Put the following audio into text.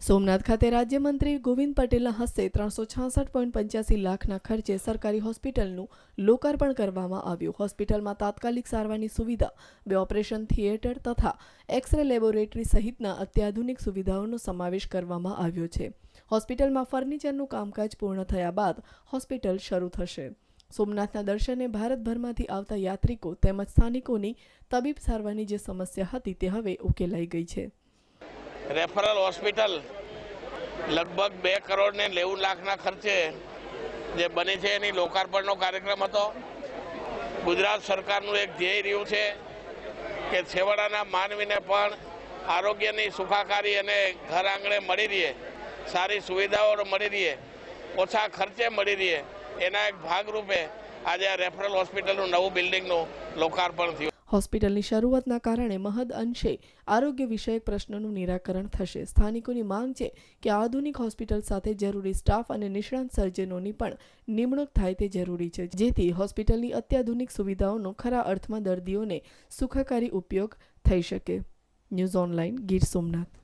સોમનાથ ખાતે રાજ્યમંત્રી ગોવિંદ પટેલના હસ્તે 366.85 લાખના ખર્ચે સરકારી હોસ્પિટલનું લોકાર્પણ કરવામાં આવ્યું। હોસ્પિટલમાં તાત્કાલિક સારવારની સુવિધા, 2 ઓપરેશન થિયેટર તથા એક્સ-રે લેબોરેટરી સહિતના અત્યાધુનિક સુવિધાઓનો સમાવેશ કરવામાં આવ્યો છે। હોસ્પિટલમાં ફર્નિચરનું કામકાજ પૂર્ણ થયા બાદ હોસ્પિટલ શરૂ થશે। સોમનાથના દર્શને ભારતભરમાંથી આવતા યાત્રિકો તેમજ સ્થાનિકોની તબીબ સારવારની જે સમસ્યા હતી તે હવે ઉકેલાઈ ગઈ છે। રેફરલ હોસ્પિટલ લગભગ 2 કરોડ ને 90 લાખના ખર્ચે જે બની છે એની લોકાર્પણનો કાર્યક્રમ હતો। ગુજરાત સરકારનું એક ધ્યેય રહ્યું છે કે છેવાડાના માનવીને પણ આરોગ્યની સુખાકારી અને ઘર આંગણે મળી રહે, સારી સુવિધાઓ મળી રહે, ઓછા ખર્ચે મળી રહે, એના એક ભાગરૂપે આજે આ રેફરલ હોસ્પિટલનું નવું બિલ્ડિંગનું લોકાર્પણ થયું। હોસ્પિટલની શરૂઆતના કારણે મહદ અંશે આરોગ્ય વિષયક પ્રશ્નોનું નિરાકરણ થશે। સ્થાનિકોની માંગ છે કે આધુનિક હોસ્પિટલ સાથે જરૂરી સ્ટાફ અને નિષ્ણાંત સર્જનોની પણ નિમણૂક થાય તે જરૂરી છે, જેથી હોસ્પિટલની અત્યાધુનિક સુવિધાઓનો ખરા અર્થમાં દર્દીઓને સુખાકારી ઉપયોગ થઈ શકે। News online, Gir Somnath.